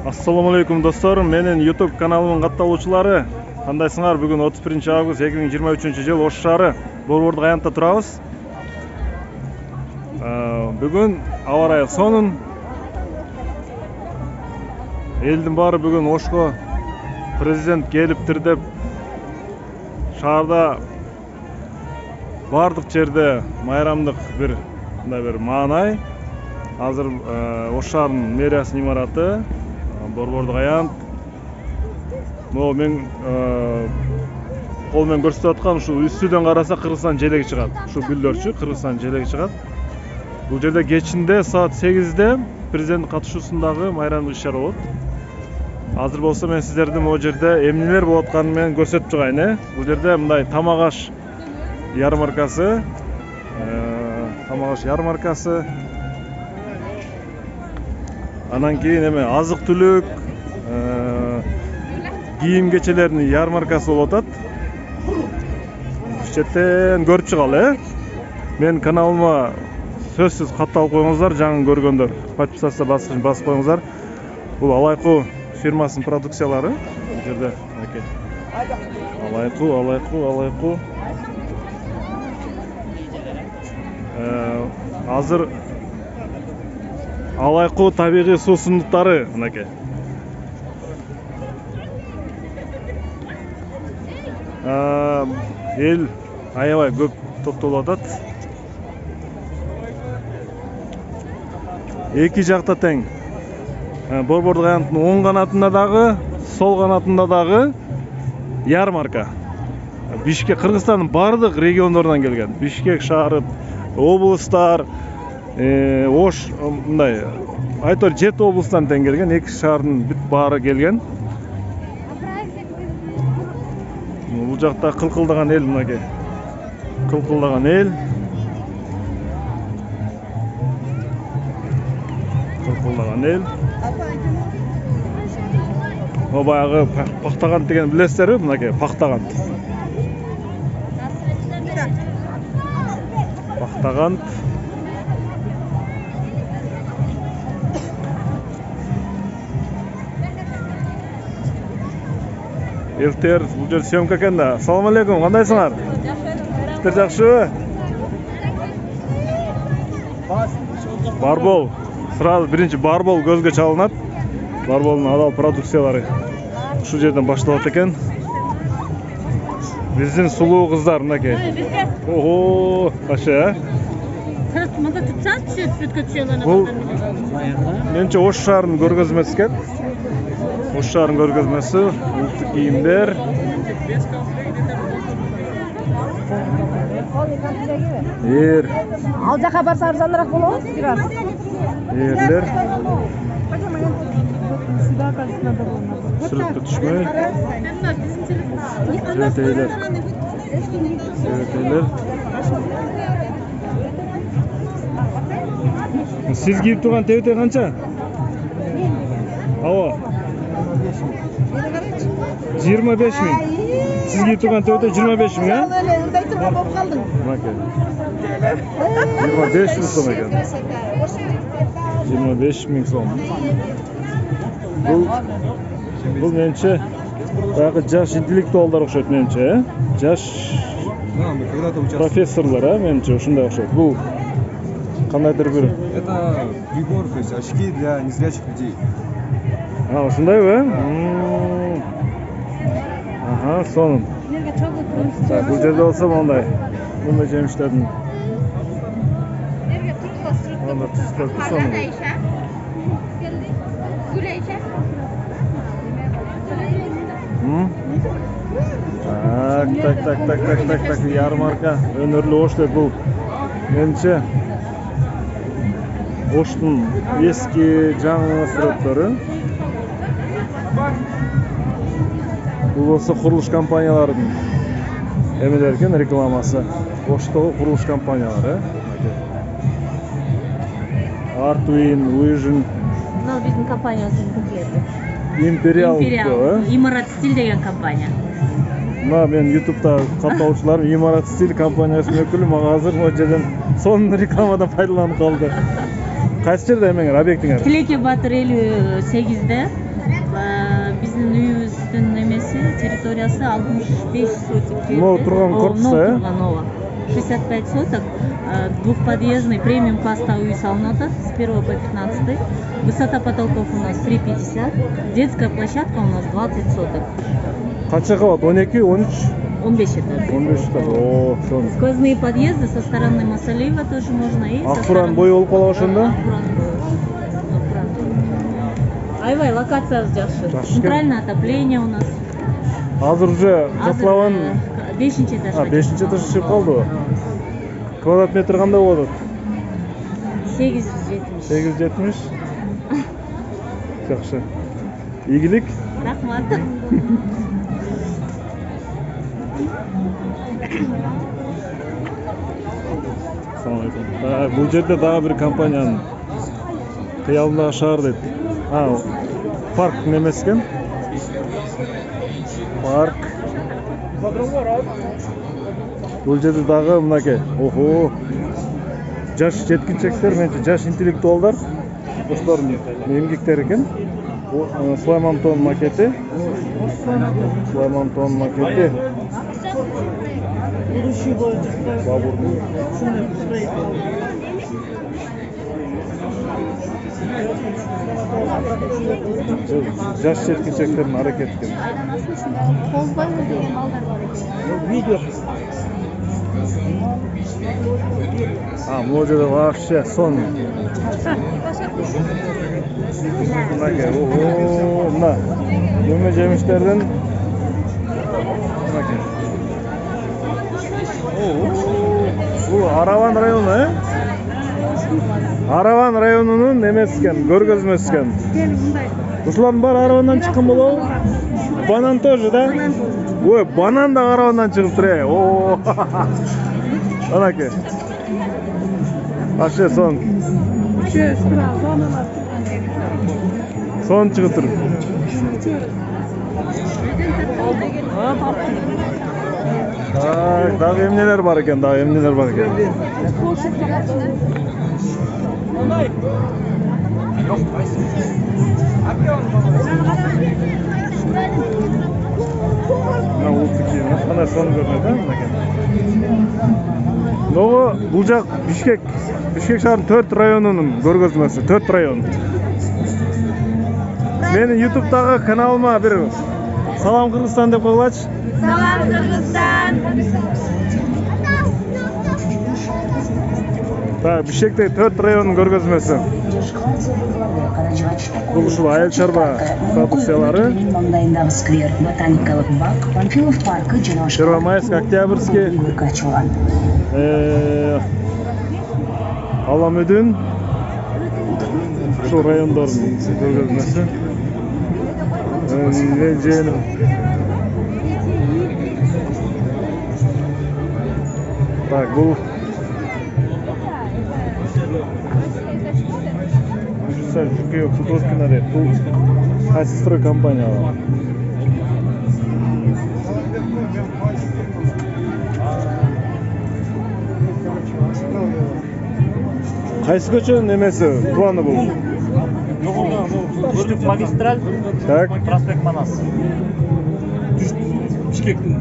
Assalamu alaikum dostlar, менин YouTube каналымын катталуучулары. Кандайсыңар? Бүгүн 31 август 2023 жыл Ош шаары Борбордук аянтта турабыз. Бүгүн аба ырайы сонун. Элдин баары бүгүн Ошко президент келиптир деп шаарда бардык жерде майрамдык бир маанай. Азыр Ош шаарынын мэриясынын имараты Борбордук аянт. Мен кол менен көрсөтүп аткан ушу үстүдөн караса Кыргызстан желеги чыгат. Ушу гүлдөрчү Кыргызстан желеги чыгат. Бул жерде кечинде саат 8-де президент катышуусундагы майрамдык иш-чара болот. Азыр болсо мен сиздердин могу жерде эмнелер болуп атканын менен көрсөтүп жагайын. Бул жерде мындай тамак аш ярмаркасы, анан кийин эме азык-түлүк, кийим кечелеринин ярмаркасы болуп атат. Четтен көрүп чыгалы, Мен каналыма сөзсүз катталып коюңуздар, жаңы көргөндөр. Подписаться басып коюңуздар. Бул Алайку фирмасынын продукциялары. Бул жерде Алайку. Азыр Алайку табигый суусундуктары мынакей. Эл аябай көп топтолуп атат. Эки жакта тең. Борбордук аянттын оң канатында дагы, сол канатында дагы ярмарка. Бишкек, Кыргызстандын бардык региондорунан келген. Бишкек шаары, облустар, Ош, мындай айтор 7 облустан тең келген, 2 шаардын бүт баары келген. Бул жакта кылкылдаган эл мынакей. Кылкылдаган эл. О баягы пактагант деген билесиздерби? Мынакей пактагант. Элтер, бул жер съемка экен да. Ассаламу алейкум, кандайсыңар? Жакшыбы? Барбол. Сразу биринчи барбол көзгө чалынат. Барболдун адал продукциялары ушул жерден башталат экен. Биздин сулуу кыздар мынакей. Ого, каша. Мында tutsanchi сүткө түшөгөн. Бул менче Ош шаарынын көргөзмөсү экен. Ош шаарынын көргөзмөсү, улуттук кийимдер. Ал жака барса арзаныраак болобу? Ерлер. Сүрөткө түшмөй. Жөтейлер. Сиз кийип турган тебете канча? Ава. 25 000. Сиз кийип турган тебете 25 000, а? Мындай турган болуп калдың. 25 000 сом экен. 25 000 сом. Бул менче баягы жаш интеллектуалдар окшойт менче, жаш профессорлар, менче ушундай окшойт. Бул кандайдыр бир. Это прибор, то есть очки для незрячих людей. Ушундайбы? Сонун. Так, бул жерде болсо мондай. Мындай жемиштердин. Анда түстөр сонун. Так, ярмарка, өнөрлүү Ош деп бул. Менче Оштун эски жаңы сүрөттөрү. Бул болсо курулуш компанияларынын эмелер экен, рекламасы. Оштогу курулуш компаниялары. Артвин, Vision. Мына биздин компаниябыздын келди. Империал. Имарат стиль деген компания. Мен YouTube'da катталуучуларым Имарат стиль компаниясынын өкүлү. Мага азыр могу жерден сонун рекламадан пайдаланып калды. Кайсы жерде эмеңер, объектиңер? Тилеке Батыр 58-де, Биздин үйүбүздүн немеси территориясы 65 соток жерде. Мынау турган корпуста, Мынау э? турган, ооба. 65 соток, двухподъездный премиум класста үй салынып атат с 1 по 15. Высота потолков у нас 3,50. Детская площадка у нас 20 соток. Канча кабат? 12, 13, 15 этаж. 15 этаж. О, сон. Сквозные подъезды со стороны Масалиева тоже можно. И со Акбуран стороны- бою болуп калабы ошондо? Акбуран бою. Акбуран. Аябай локациясы жакшы. Жакшы. Центральное отопление у нас. Азыр уже жаплабан 5-нчи этажга. 5-нчи этаж чыгып калдыбы? Квадрат метр кандай болуп атат? 870. 870. Жакшы. Ийгилик. Рахмат. Assalamu alaikum. Бул жерде дагы бир компаниянын кыялындагы шаар дейт. Парк немес экен. Парк. Бул жерде дагы мынакей. Охо. Жаш жеткинчектер, менче жаш интеллектуалдар. Ошолордун эмгектери экен. Сулаймантон макети. Сулаймантон макети. Бабурдун. Жаш жеткинчектердин аракети экен. Видео. Могу вообще сон. Мынакей. Ого, мына жеме жемиштердин. Мынакей. Бул Араван району, э? Араван районунун немеси экен, көргөзмөсү экен. Ушулардын баары Аравандан чыккан болобу? Банан тоже, да? Ой, банан да Аравандан чыгыптыр, э. О. Анакей. Вообще сон. Сон чыгып тур. Дагы эмнелер бар экен, Мына улуттуки, кандай сон көрүнөт, да, мынакей. Ногу бул жак Бишкек шаарынын 4 районунун көргөзмөсү, 4 район. Менин YouTube'дагы каналыма бир салам Кыргызстан деп койгулачы. Салам Кыргызстан. Так, Бишкектеги 4 районун көргөзмөсү. Бул ушул айыл чарба продукциялары. Маңдайындагы сквер, ботаникалык бак, Панфилов паркы жана Первомайск, Октябрьский, Аламөдүн ушул райондордун көргөзмөсү. Мен жыйыным. Так, бул Жукеев Судоскина дейт. Бул кайсы строй компания? Кайсы көчөнүн немеси? Планы бул? Түштүк магистраль, Так. проспект Манас. Бишкектин.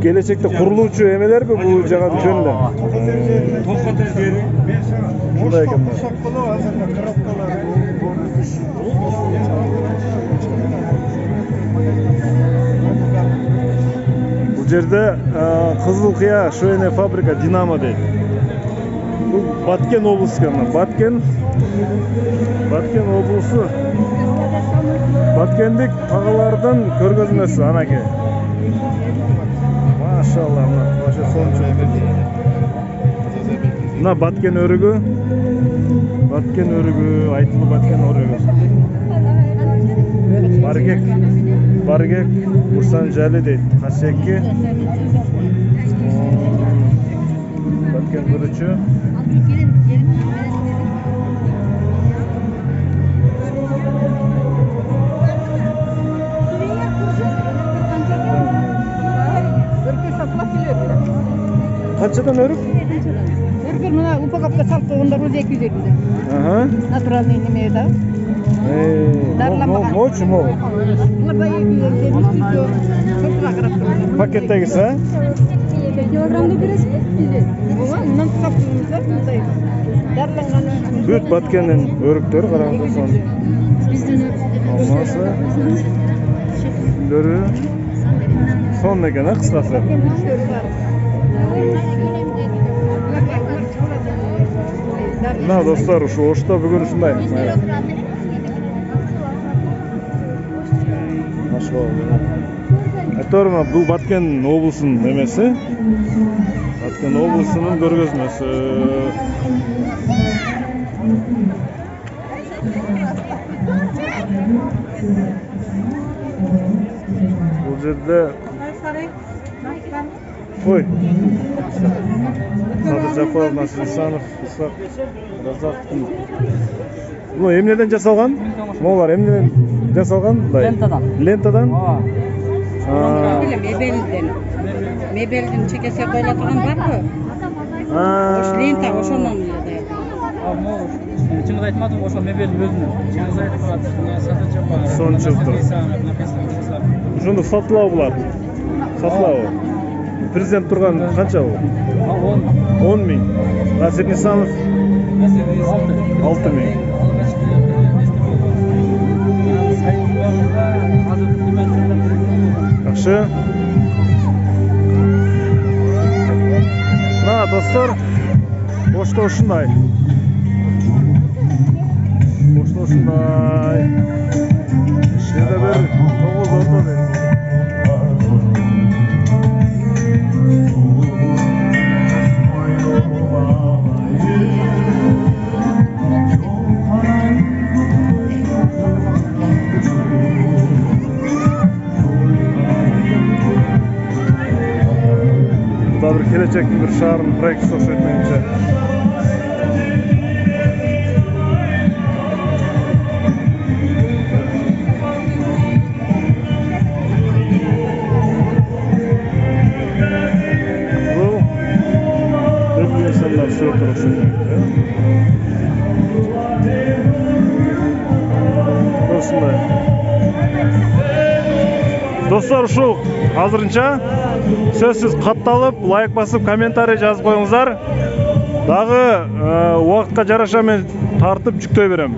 Келечекте курулуучу эмелерби бул жага жөнүндө? Токко тезери. Ушундай экен. Бул жерде Кызыл Кыя швейная фабрика Динамо дейт. Бул Баткен облусу экен. Баткен облусу. Баткендик тагалардын көргөзмөсү анакей. Машалла, вообще сончу. Мына Баткен өрүгү. Айтылы Баткен өрүгү. Баргек, Мурсан Жали дейт. Касекки. Баткен күрүчү. Канчадан өрүк? Өргөр мына упаковка салып койгондар 250. Ага. Натуральный неме да. Қойшы мол. Пакеттегісі, ә? Килограммда бересің бе? Мынан қапыңыз да мындай. Дарланған. Бүт баткеннің өріктері қараңыз соны. Алмасы. Гүлдері. Сон екен, ә, қысқасы. Мына достар, ушу Ошто бүгін ушундай. Айтор, бұл Баткен облысының немесі. Баткен облысының көргөзмөсү. Бұл жерде Ой. Садыр Жапаров, Насир Исанов, Исак, Разак. Бұл емнеден жасалған? Молар емнеден жасалған? Лентадан. Лентадан? Мебелдин чекесе қойыла тұрған бар ғой? Ош лента, ошонун эле. Чыңгыз айтмадым, ошо мебель өзүнүн. Чыңгыз айтмады, Садыр Жапаров. Сончылыктыр. Ушунду сатылабы булар. Сатылабы. Президент турган канча бул? 10 миң. Насир Исанов 6 миң. Жакшы. Мына достор, Ошто ушундай. Ошто ушундай. Жерде бир 9 орто дейт. Burada bir kelecektің bir шаарынын проектісі окшойт менимче. Бул көптөгөн инсандар сүрөттөр окшойт менимче. Осындай. Достар, ушул азырынча сөзсүз катталып, лайк басып, комментарий жазып коюңуздар. Дагы убакытка жараша мен тартып жүктөй берем.